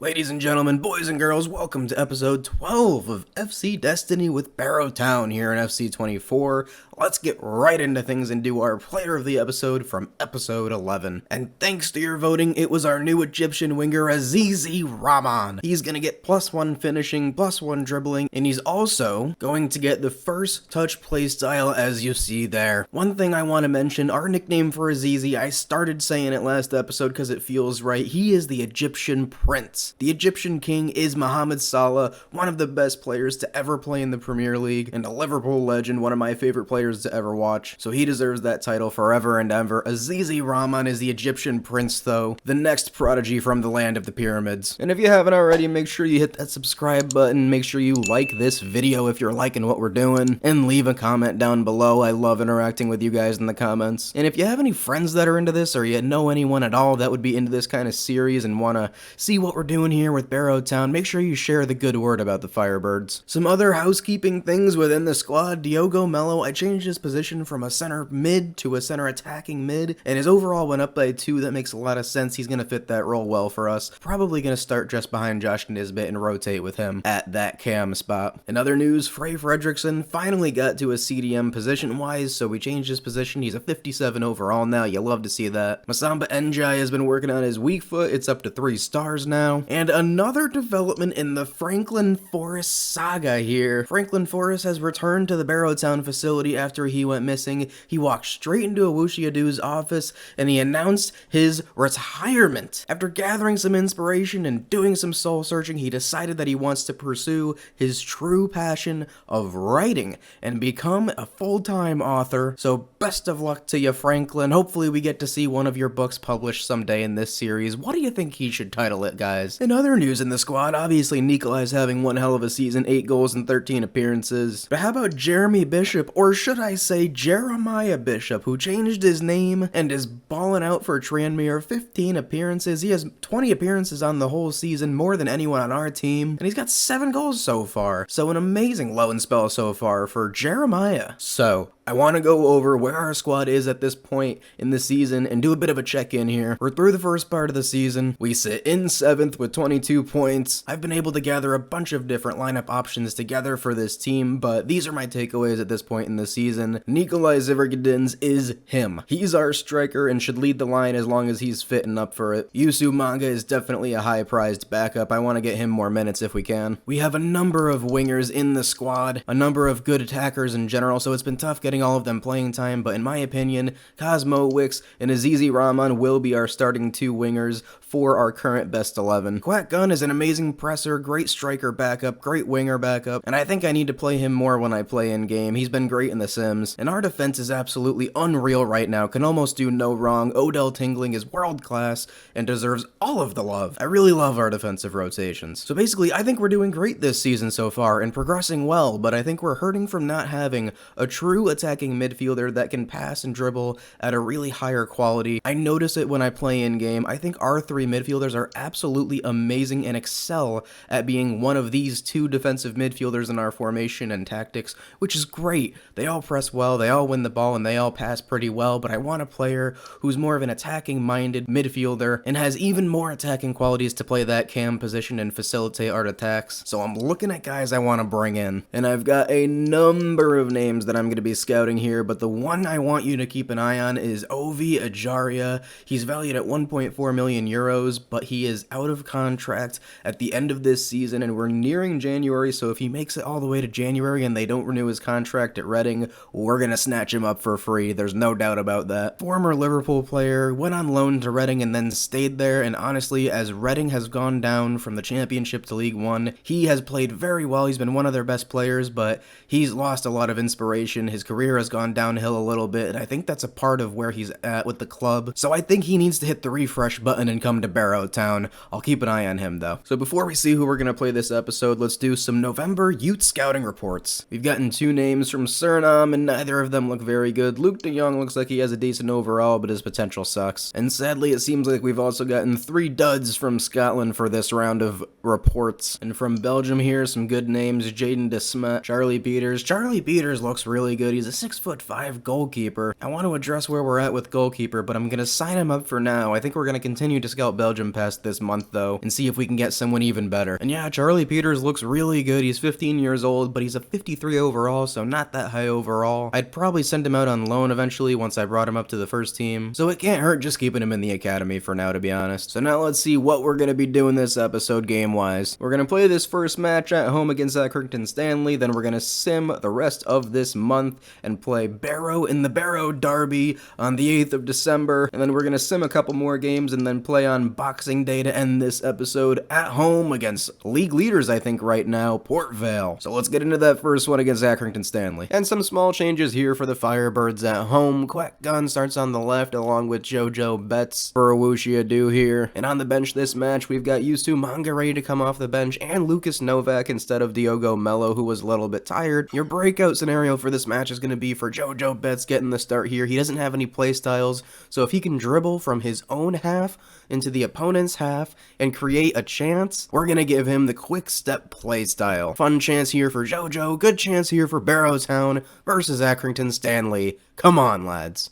Ladies and gentlemen, boys and girls, welcome to episode 12 of FC Destiny with Barrow Town here in FC 24. Let's get right into things and do our player of the episode from episode 11. And thanks to your voting, it was our new Egyptian winger Azizi Rahman. He's gonna get +1 finishing, +1 dribbling, and he's also going to get the first touch play style as you see there. One thing I want to mention, our nickname for Azizi, I started saying it last episode because it feels right. He is the Egyptian Prince. The Egyptian King is Mohamed Salah, one of the best players to ever play in the Premier League, and a Liverpool legend, one of my favorite players to ever watch. So he deserves that title forever and ever. Azizi Rahman is the Egyptian Prince though, the next prodigy from the land of the pyramids. And if you haven't already, make sure you hit that subscribe button, make sure you like this video if you're liking what we're doing, and leave a comment down below. I love interacting with you guys in the comments. And if you have any friends that are into this, or you know anyone at all that would be into this kind of series and want to see what we're doing here with Barrow Town, make sure you share the good word about the Firebirds. Some other housekeeping things within the squad. Diogo Mello, I changed his position from a center mid to a center attacking mid, and his overall went up by 2. That makes a lot of sense. He's going to fit that role well for us. Probably going to start just behind Josh Nisbet and rotate with him at that cam spot. In other news, Frey Fredrickson finally got to a CDM position-wise, so we changed his position. He's a 57 overall now. You love to see that. Masamba Njai has been working on his weak foot. It's up to 3 stars now. And another development in the Franklin Forest saga here. Franklin Forest has returned to the Barrow Town facility after he went missing. He walked straight into Awushi Adu's office and he announced his retirement. After gathering some inspiration and doing some soul searching, he decided that he wants to pursue his true passion of writing and become a full-time author. So best of luck to you, Franklin. Hopefully we get to see one of your books published someday in this series. What do you think he should title it, guys? In other news in the squad, obviously Nikolai's having one hell of a season, 8 goals and 13 appearances. But how about Jeremy Bishop, or should I say Jeremiah Bishop, who changed his name and is balling out for Tranmere? 15 appearances. He has 20 appearances on the whole season, more than anyone on our team, and he's got 7 goals so far. So an amazing loan spell so far for Jeremiah. So I want to go over where our squad is at this point in the season and do a bit of a check-in here. We're through the first part of the season. We sit in 7th with 22 points. I've been able to gather a bunch of different lineup options together for this team, but these are my takeaways at this point in the season. Nikolai Zivirgidins is him. He's our striker and should lead the line as long as he's fit and up for it. Yusu Manga is definitely a high-prized backup. I want to get him more minutes if we can. We have a number of wingers in the squad, a number of good attackers in general, so it's been tough getting all of them playing time, but in my opinion, Cosmo Wicks and Azizi Rahman will be our starting 2 wingers for our current best 11. Quack Gun is an amazing presser, great striker backup, great winger backup, and I think I need to play him more when I play in game. He's been great in The Sims, and our defense is absolutely unreal right now, can almost do no wrong. Odell Tingling is world class and deserves all of the love. I really love our defensive rotations. So basically, I think we're doing great this season so far and progressing well, but I think we're hurting from not having a true attacking midfielder that can pass and dribble at a really higher quality. I notice it when I play in game. I think our 3 midfielders are absolutely amazing and excel at being one of these 2 defensive midfielders in our formation and tactics, which is great. They all press well, they all win the ball, and they all pass pretty well, but I want a player who's more of an attacking-minded midfielder and has even more attacking qualities to play that cam position and facilitate our attacks. So I'm looking at guys I want to bring in, and I've got a number of names that I'm going to be scouting here, but the one I want you to keep an eye on is Ovi Ajaria. He's valued at 1.4 million euros, but he is out of contract at the end of this season, and we're nearing January, so if he makes it all the way to January and they don't renew his contract at Reading, we're gonna snatch him up for free. There's no doubt about that. Former Liverpool player, went on loan to Reading and then stayed there, and honestly, as Reading has gone down from the Championship to League One, he has played very well. He's been one of their best players, but he's lost a lot of inspiration. His career has gone downhill a little bit, and I think that's a part of where he's at with the club. So I think he needs to hit the refresh button and come to Barrow Town. I'll keep an eye on him though. So before we see who we're gonna play this episode, let's do some November youth scouting reports. We've gotten 2 names from Suriname, and neither of them look very good. Luke de Jong looks like he has a decent overall, but his potential sucks. And sadly, it seems like we've also gotten 3 duds from Scotland for this round of reports. And from Belgium here, some good names: Jaden de Smet, Charlie Peters. Charlie Peters looks really good. He's a 6'5" goalkeeper. I want to address where we're at with goalkeeper, but I'm going to sign him up for now. I think we're going to continue to scout Belgium past this month, though, and see if we can get someone even better. And yeah, Charlie Peters looks really good. He's 15 years old, but he's a 53 overall, so not that high overall. I'd probably send him out on loan eventually once I brought him up to the first team, so it can't hurt just keeping him in the academy for now, to be honest. So now let's see what we're going to be doing this episode game-wise. We're going to play this first match at home against Accrington Stanley, then we're going to sim the rest of this month and play Barrow in the Barrow Derby on the 8th of December, and then we're going to sim a couple more games and then play on Boxing Day to end this episode at home against league leaders, I think, right now, Port Vale. So let's get into that first one against Accrington Stanley. And some small changes here for the Firebirds at home. Quack Gun starts on the left along with Jojo Betts for Awushi Adu here. And on the bench this match, we've got Youssou Manga ready to come off the bench and Lucas Novak instead of Diogo Mello, who was a little bit tired. Your breakout scenario for this match is going to be for Jojo Betts getting the start here. He doesn't have any play styles, so if he can dribble from his own half into the opponent's half and create a chance, we're going to give him the quick step play style. Fun chance here for Jojo, good chance here for Barrow Town versus Accrington Stanley. Come on, lads.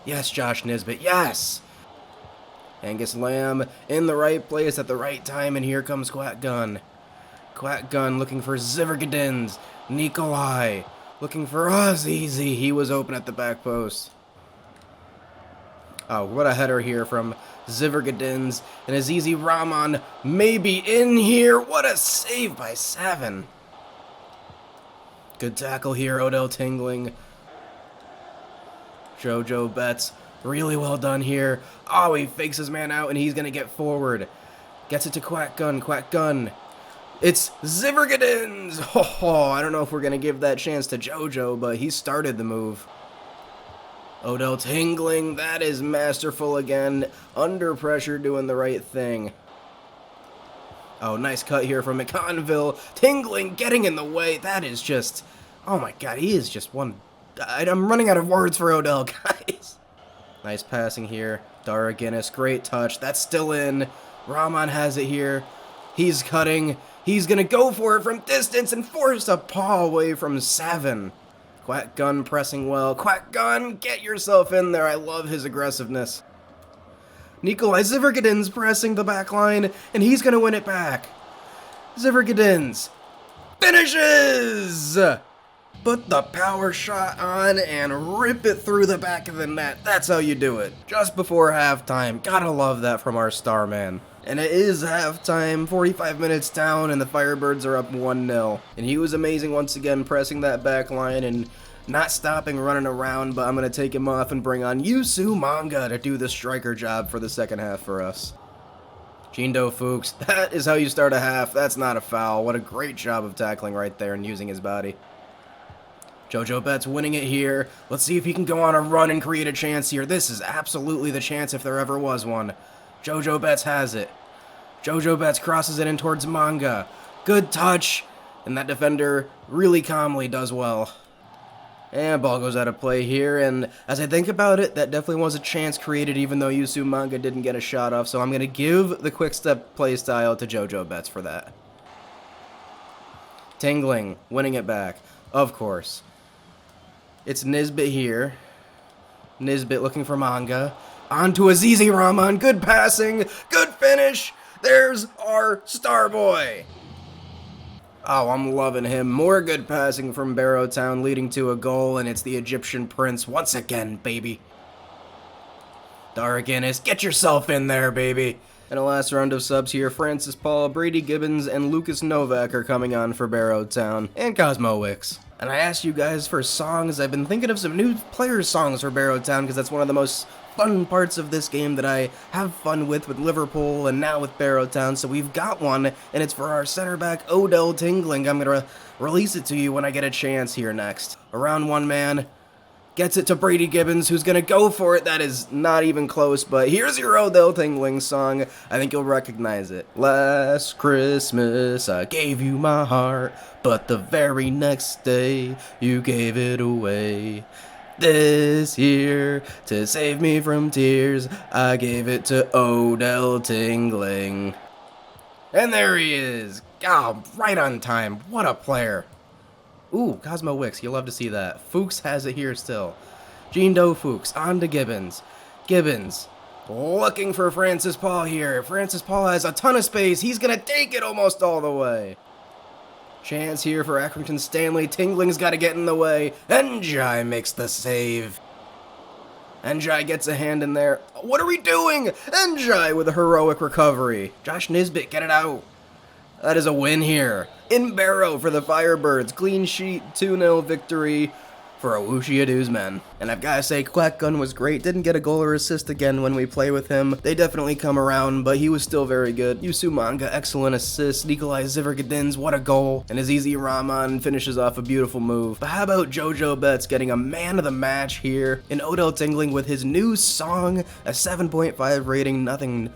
Yes, Josh Nisbet, yes! Angus Lamb in the right place at the right time, and here comes Quack Gun. Quack Gun looking for Zivergadins. Nikolai looking for Azizi. He was open at the back post. Oh, what a header here from Zivergadins, and Azizi Rahman maybe in here. What a save by Savin. Good tackle here, Odell Tingling. Jojo Betts, really well done here. Oh, he fakes his man out, and he's going to get forward. Gets it to Quack Gun, Quack Gun. It's Zivergadins! Oh, I don't know if we're going to give that chance to Jojo, but he started the move. Odell Tingling, that is masterful again. Under pressure, doing the right thing. Oh, nice cut here from McConville. Tingling getting in the way. That is just... Oh my god, he is just one... I'm running out of words for Odell, guys. Nice passing here. Dara Guinness, great touch. That's still in. Rahman has it here. He's cutting. He's going to go for it from distance and force a paw away from Savin. Quack Gun pressing well. Quack Gun, get yourself in there. I love his aggressiveness. Nikolai Zivergadins pressing the back line, and he's going to win it back. Zivergadins finishes! Put the power shot on and rip it through the back of the net. That's how you do it. Just before halftime. Gotta love that from our star man. And it is halftime, 45 minutes down, and the Firebirds are up 1-0. And he was amazing once again, pressing that back line and not stopping running around, but I'm going to take him off and bring on Youssou Manga to do the striker job for the second half for us. Jindo Fuchs, that is how you start a half. That's not a foul. What a great job of tackling right there and using his body. Jojo Betts winning it here. Let's see if he can go on a run and create a chance here. This is absolutely the chance if there ever was one. Jojo Betts has it. Jojo Betts crosses it in towards Manga. Good touch. And that defender really calmly does well. And ball goes out of play here. And as I think about it, that definitely was a chance created even though Youssou Manga didn't get a shot off. So I'm going to give the quick step play style to Jojo Betts for that. Tingling, winning it back. Of course. It's Nisbet here. Nisbet looking for Manga. On to Azizi Rahman. Good passing. Good finish. There's our star boy. Oh, I'm loving him. More good passing from Barrow Town leading to a goal, and it's the Egyptian Prince once again, baby. Dara Guinness, get yourself in there, baby. And a last round of subs here. Francis Paul, Brady Gibbons, and Lucas Novak are coming on for Barrow Town. And Cosmo Wicks. And I asked you guys for songs. I've been thinking of some new player songs for Barrow Town because that's one of the most fun parts of this game that I have fun with Liverpool and now with Barrow Town. So we've got one, and it's for our center back, Odell Tingling. I'm going to release it to you when I get a chance here next. Around one man. Gets it to Brady Gibbons, who's going to go for it. That is not even close, but here's your Odell Tingling song. I think you'll recognize it. Last Christmas, I gave you my heart, but the very next day, you gave it away. This year, to save me from tears, I gave it to Odell Tingling. And there he is. Oh, right on time. What a player. Ooh, Cosmo Wicks, you love to see that. Fuchs has it here still. Jindo Fuchs, on to Gibbons. Gibbons, looking for Francis Paul here. Francis Paul has a ton of space. He's going to take it almost all the way. Chance here for Accrington Stanley. Tingling's got to get in the way. Njai makes the save. Njai gets a hand in there. What are we doing? Njai with a heroic recovery. Josh Nisbet, get it out. That is a win here. In Barrow for the Firebirds. Clean sheet, 2-0 victory for Awushi Adu's men. And I've gotta say, Quack Gun was great. Didn't get a goal or assist again when we play with him. They definitely come around, but he was still very good. Yusu Manga, excellent assist. Nikolai Zivergadins, what a goal. And Azizi Rahman finishes off a beautiful move. But how about Jojo Betts getting a man of the match here? And Odell Tingling with his new song, a 7.5 rating, nothing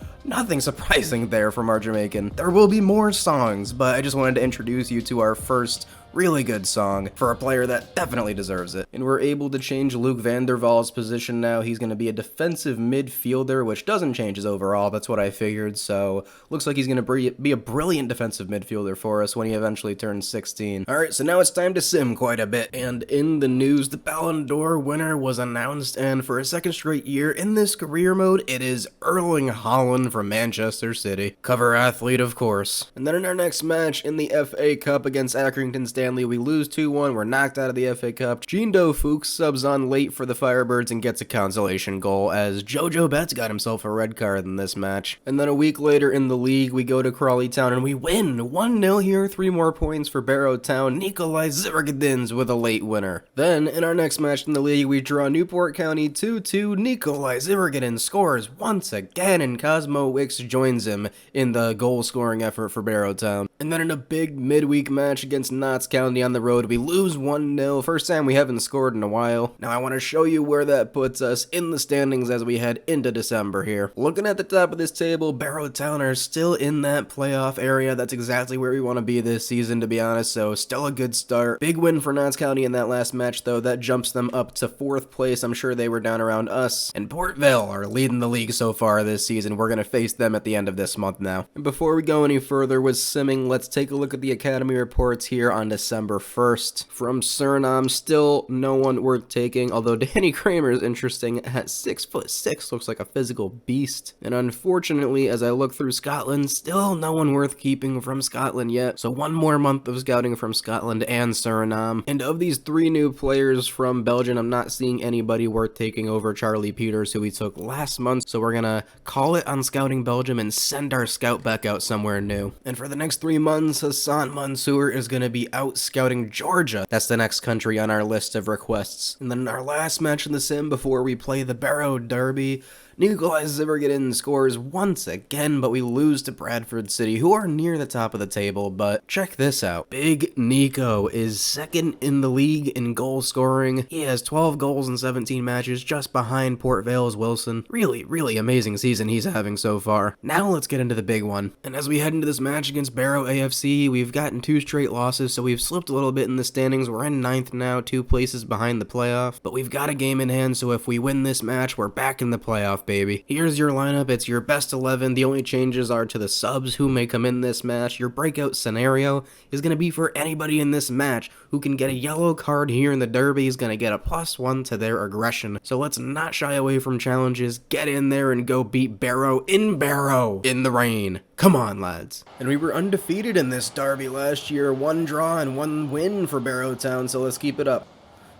surprising there from our Jamaican. There will be more songs, but I just wanted to introduce you to our first really good song for a player that definitely deserves it. And we're able to change Luke Vanderval's position now. He's going to be a defensive midfielder, which doesn't change his overall. That's what I figured. So looks like he's going to be a brilliant defensive midfielder for us when he eventually turns 16. All right, so now it's time to sim quite a bit. And in the news, the Ballon d'Or winner was announced, and for a second straight year in this career mode, it is Erling Haaland from Manchester City. Cover athlete, of course. And then in our next match in the FA Cup against Accrington Stanley, we lose 2-1. We're knocked out of the FA Cup. Jindo Fuchs subs on late for the Firebirds and gets a consolation goal, as Jojo Betts got himself a red card in this match. And then a week later in the league, we go to Crawley Town and we win 1-0 here. 3 more points for Barrow Town. Nikolai Zivergadins with a late winner. Then in our next match in the league, we draw Newport County 2-2. Nikolai Zivergadins scores once again, and Cosmo Wicks joins him in the goal scoring effort for Barrow Town. And then in a big midweek match against Notts County on the road, we lose 1-0. First time we haven't scored in a while. Now I want to show you where that puts us in the standings as we head into December here. Looking at the top of this table, Barrow Town are still in that playoff area. That's exactly where we want to be this season, to be honest, so still a good start. Big win for Notts County in that last match, though. That jumps them up to 4th place. I'm sure they were down around us. And Port Vale are leading the league so far this season. We're going to face them at the end of this month now. And before we go any further with simming, let's take a look at the Academy reports here on December 1st. From Suriname, still no one worth taking, although Danny Kramer is interesting at 6'6", looks like a physical beast. And unfortunately, as I look through Scotland, still no one worth keeping from Scotland yet. So one more month of scouting from Scotland and Suriname. And of these 3 new players from Belgium, I'm not seeing anybody worth taking over Charlie Peters, who we took last month. So we're gonna call it on Scouting Belgium and send our scout back out somewhere new. And for the next 3 months, Hassan Mansour is gonna be out scouting Georgia. That's the next country on our list of requests. And then in our last match in the sim before we play the Barrow Derby, Nikolai Zivergadin scores once again, but we lose to Bradford City, who are near the top of the table. But check this out. Big Nico is 2nd in the league in goal scoring. He has 12 goals in 17 matches, just behind Port Vale's Wilson. Really amazing season he's having so far. Now let's get into the big one. And as we head into this match against Barrow AFC, we've gotten 2 straight losses, so we've slipped a little bit in the standings. We're in 9th now, 2 places behind the playoff. But we've got a game in hand, so if we win this match, we're back in the playoff, baby. Here's your lineup. It's your best 11. The only changes are to the subs who may come in this match. Your breakout scenario is going to be for anybody in this match who can get a yellow card here in the derby is going to get a +1 to their aggression. So let's not shy away from challenges. Get in there and go beat Barrow in the rain. Come on, lads. And we were undefeated in this derby last year. 1 draw and 1 win for Barrow Town, so let's keep it up.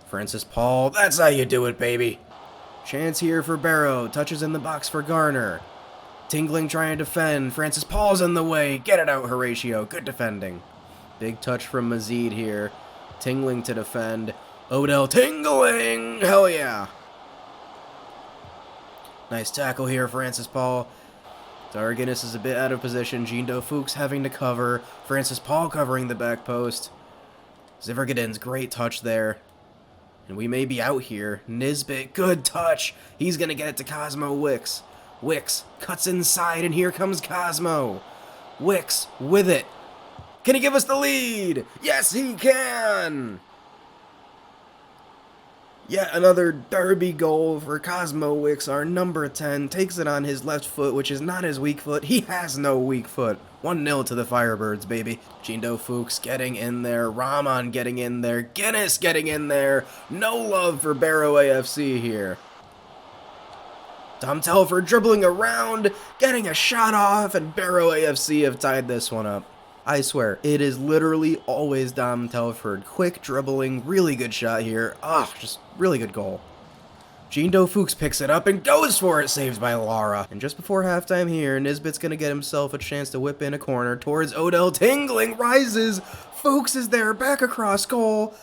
Francis Paul, that's how you do it, baby. Chance here for Barrow, touches in the box for Garner. Tingling trying to defend, Francis Paul's in the way, get it out Horatio, good defending. Big touch from Mazid here, Tingling to defend, Odell Tingling, hell yeah. Nice tackle here, Francis Paul. Darganis is a bit out of position, Jindo Fuchs having to cover, Francis Paul covering the back post. Zivergadin's great touch there. And we may be out here. Nisbet, good touch. He's going to get it to Cosmo Wicks. Wicks cuts inside, and here comes Cosmo. Wicks with it. Can he give us the lead? Yes, he can! Yet another derby goal for Cosmo Wicks. Our number 10 takes it on his left foot, which is not his weak foot. He has no weak foot. 1-0 to the Firebirds, baby. Jindo Fuchs getting in there. Rahman getting in there. Guinness getting in there. No love for Barrow AFC here. Tom Telford dribbling around, getting a shot off, and Barrow AFC have tied this one up. I swear, it is literally always Dom Telford. Quick dribbling, really good shot here. Just really good goal. Jindo Fuchs picks it up and goes for it, saved by Lara. And just before halftime here, Nisbet's gonna get himself a chance to whip in a corner towards Odell. Tingling rises. Fuchs is there, back across goal.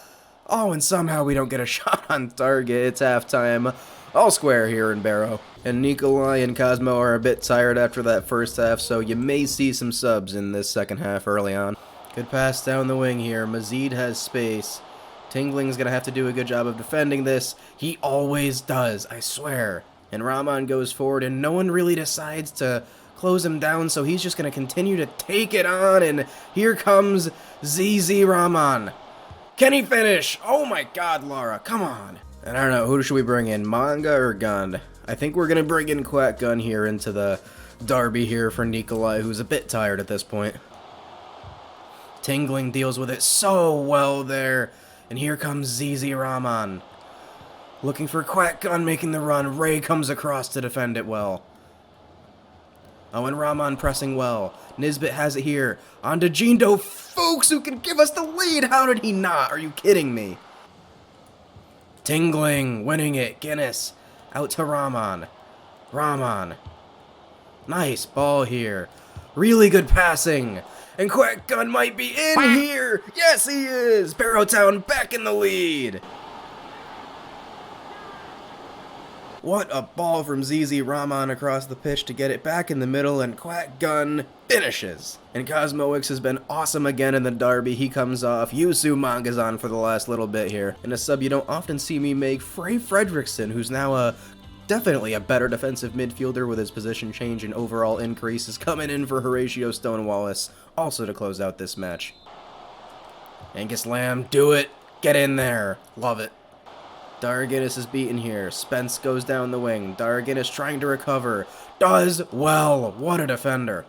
Oh, and somehow we don't get a shot on target. It's halftime. All square here in Barrow. And Nikolai and Cosmo are a bit tired after that first half, so you may see some subs in this second half early on. Good pass down the wing here. Mazid has space. Tingling's gonna have to do a good job of defending this. He always does, I swear. And Rahman goes forward, and no one really decides to close him down, so he's just gonna continue to take it on, and here comes ZZ Rahman. Can he finish? Oh my god, Lara, come on. And I don't know, who should we bring in, Manga or Gun? I think we're gonna bring in Quack Gun here into the derby here for Nikolai, who's a bit tired at this point. Tingling deals with it so well there. And here comes ZZ Rahman. Looking for Quack Gun making the run. Ray comes across to defend it well. Oh, and Rahman pressing well. Nisbet has it here. On to Jindo Fuchs, who can give us the lead. How did he not? Are you kidding me? Tingling, winning it. Guinness. Out to Rahman. Rahman. Nice ball here. Really good passing. And Quack Gun might be in here. Yes, he is. Barrow Town back in the lead. What a ball from ZZ Rahman across the pitch to get it back in the middle, and Quack Gun finishes. And Cosmoix has been awesome again in the derby. He comes off. Yusu Manga's on for the last little bit here. And a sub you don't often see me make, Frey Fredrickson, who's now definitely a better defensive midfielder with his position change and overall increase, is coming in for Horatio Stone-Wallace, also to close out this match. Angus Lamb, do it. Get in there. Love it. Darguinness is beaten here. Spence goes down the wing. Darguinness trying to recover. Does well. What a defender.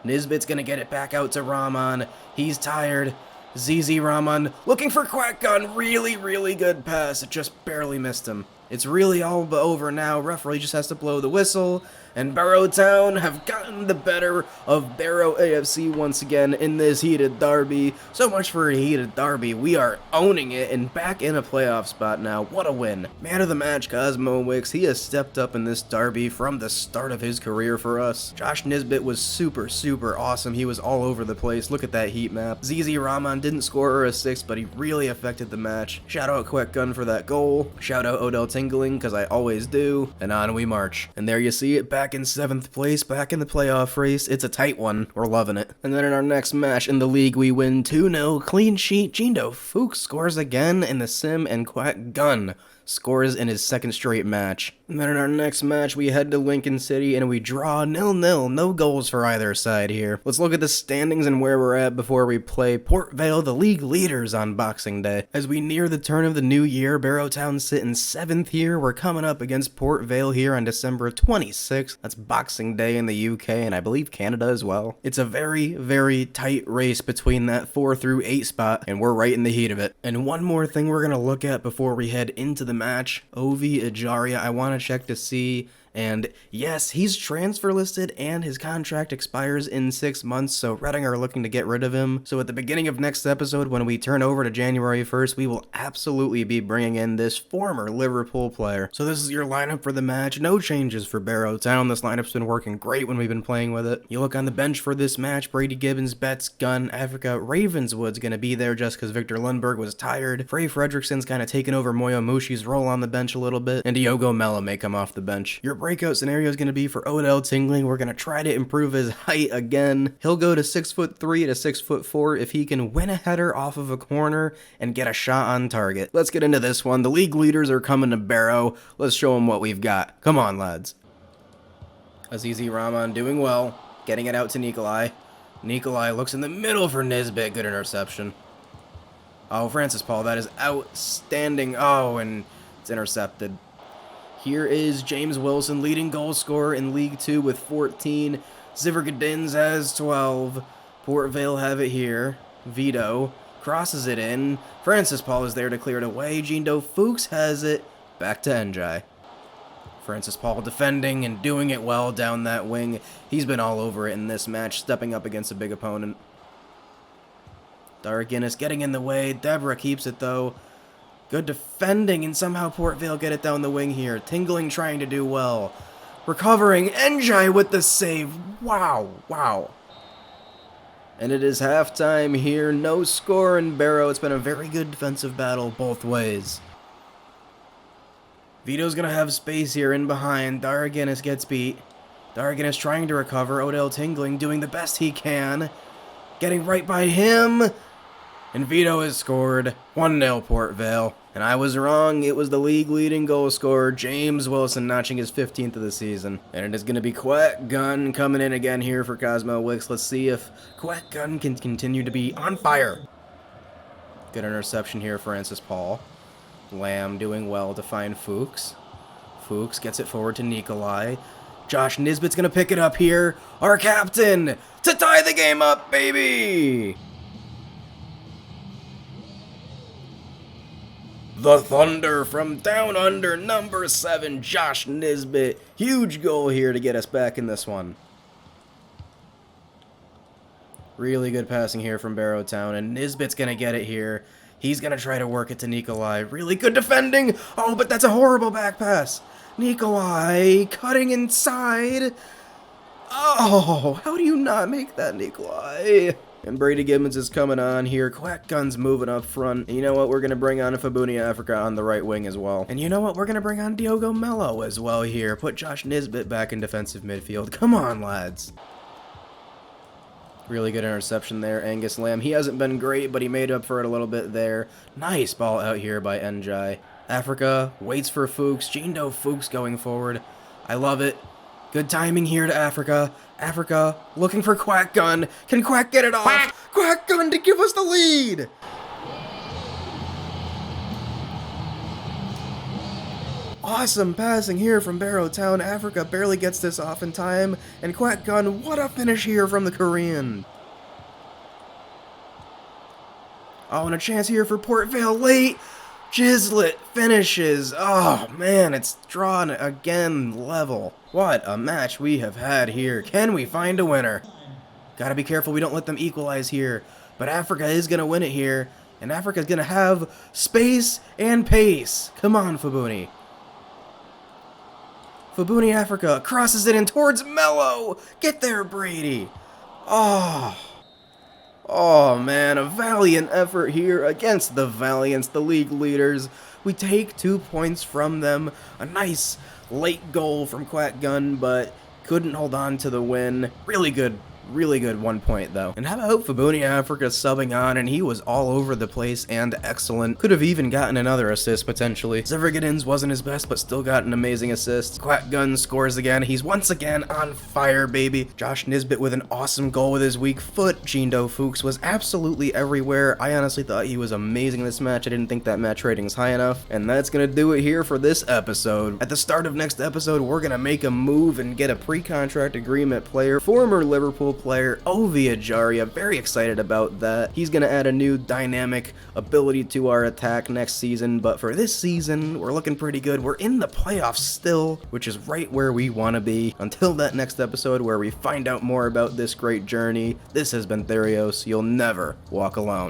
Nisbet's going to get it back out to Rahman. He's tired. ZZ Rahman looking for Quack Gun. Really, really good pass. It just barely missed him. It's really all but over now. Referee just has to blow the whistle. And Barrow Town have gotten the better of Barrow AFC once again in this heated derby. So much for a heated derby. We are owning it and back in a playoff spot now. What a win. Man of the match, Cosmo Wicks. He has stepped up in this derby from the start of his career for us. Josh Nisbet was super, super awesome. He was all over the place. Look at that heat map. ZZ Rahman didn't score or assist, but he really affected the match. Shout out Quack Gun for that goal. Shout out Odell Tingling, because I always do. And on we march. And there you see it, back in 7th place, back in the playoff race. It's a tight one. We're loving it. And then in our next match in the league, we win 2-0. Clean sheet. Jindo Fuchs scores again in the sim, and Quack Gun scores in his second straight match. And then in our next match, we head to Lincoln City and we draw 0-0. No goals for either side here. Let's look at the standings and where we're at before we play Port Vale, the league leaders, on Boxing Day. As we near the turn of the new year, Barrow Town sit in 7th here. We're coming up against Port Vale here on December 26th. That's Boxing Day in the UK and I believe Canada as well. It's a very, very tight race between that 4 through 8 spot, and we're right in the heat of it. And one more thing we're gonna look at before we head into the match, Ovi Ajaria. I want to check to see, and yes, he's transfer listed and his contract expires in 6 months, so Reading are looking to get rid of him. So at the beginning of next episode, when we turn over to January 1st, we will absolutely be bringing in this former Liverpool player. So this is your lineup for the match. No changes for Barrow Town. This lineup's been working great when we've been playing with it. You look on the bench for this match, Brady Gibbons, Betts, Gunn, Africa, Ravenswood's gonna be there just because Victor Lundberg was tired. Frey Fredrickson's kind of taken over Moyomushi's role on the bench a little bit, and Diogo Mella may come off the bench. Your breakout scenario is going to be for Odell Tingling. We're going to try to improve his height again. He'll go to 6'3" to 6'4" if he can win a header off of a corner and get a shot on target. Let's get into this one. The league leaders are coming to Barrow. Let's show them what we've got. Come on, lads. Azizi Rahman doing well, getting it out to Nikolai. Nikolai looks in the middle for Nisbet. Good interception. Oh, Francis Paul, that is outstanding. Oh, and it's intercepted. Here is James Wilson, leading goal scorer in League 2 with 14. Zivergadins has 12. Port Vale have it here. Vito crosses it in. Francis Paul is there to clear it away. Jindo Fuchs has it. Back to Njai. Francis Paul defending and doing it well down that wing. He's been all over it in this match, stepping up against a big opponent. Dara Guinness getting in the way. Deborah keeps it though. Good defending, and somehow Port Vale get it down the wing here. Tingling trying to do well. Recovering. Njai with the save. Wow. Wow. And it is halftime here. No score in Barrow. It's been a very good defensive battle both ways. Vito's going to have space here in behind. Dara Guinness gets beat. Dara Guinness trying to recover. Odell Tingling doing the best he can. Getting right by him. And Vito has scored. 1-0 Port Vale. And I was wrong. It was the league leading goal scorer, James Wilson, notching his 15th of the season. And it is going to be Quack Gun coming in again here for Cosmo Wicks. Let's see if Quack Gun can continue to be on fire. Good interception here, Francis Paul. Lamb doing well to find Fuchs. Fuchs gets it forward to Nikolai. Josh Nisbet's going to pick it up here. Our captain to tie the game up, baby! The Thunder from down under, number 7, Josh Nisbet. Huge goal here to get us back in this one. Really good passing here from Barrow Town, and Nisbet's going to get it here. He's going to try to work it to Nikolai. Really good defending. Oh, but that's a horrible back pass. Nikolai cutting inside. Oh, how do you not make that, Nikolai? And Brady Gibbons is coming on here. Quack Gun's moving up front. And you know what? We're going to bring on Fabuni Africa on the right wing as well. And you know what? We're going to bring on Diogo Mello as well here. Put Josh Nisbet back in defensive midfield. Come on, lads. Really good interception there, Angus Lamb. He hasn't been great, but he made up for it a little bit there. Nice ball out here by Njai. Africa waits for Fuchs. Jindo Fuchs going forward. I love it. Good timing here to Africa. Africa looking for Quack Gun. Can Quack get it off? Quack Gun to give us the lead! Awesome passing here from Barrow Town. Africa barely gets this off in time. And Quack Gun, what a finish here from the Korean. Oh, and a chance here for Port Vale late. Gislet finishes. Oh, man, it's drawn again level. What a match we have had here. Can we find a winner? Gotta be careful we don't let them equalize here. But Africa is gonna win it here. And Africa's gonna have space and pace. Come on, Fabuni. Fabuni Africa crosses it in towards Mello. Get there, Brady. Oh, man, a valiant effort here against the Valiants, the league leaders. We take 2 points from them. A nice late goal from Quack Gun, but couldn't hold on to the win. Really good 1 point, though. And how about Fabuni Africa subbing on, and he was all over the place and excellent. Could have even gotten another assist, potentially. Zivergadins wasn't his best, but still got an amazing assist. Quack Gun scores again. He's once again on fire, baby. Josh Nisbet with an awesome goal with his weak foot. Jindo Fuchs was absolutely everywhere. I honestly thought he was amazing in this match. I didn't think that match rating was high enough. And that's gonna do it here for this episode. At the start of next episode, we're gonna make a move and get a pre-contract agreement player, former Liverpool player Ovi Ajaria. Very excited about that. He's gonna add a new dynamic ability to our attack next season, but for this season we're looking pretty good. We're in the playoffs still, which is right where we want to be. Until that next episode where we find out more about this great journey, this has been Therios. You'll never walk alone.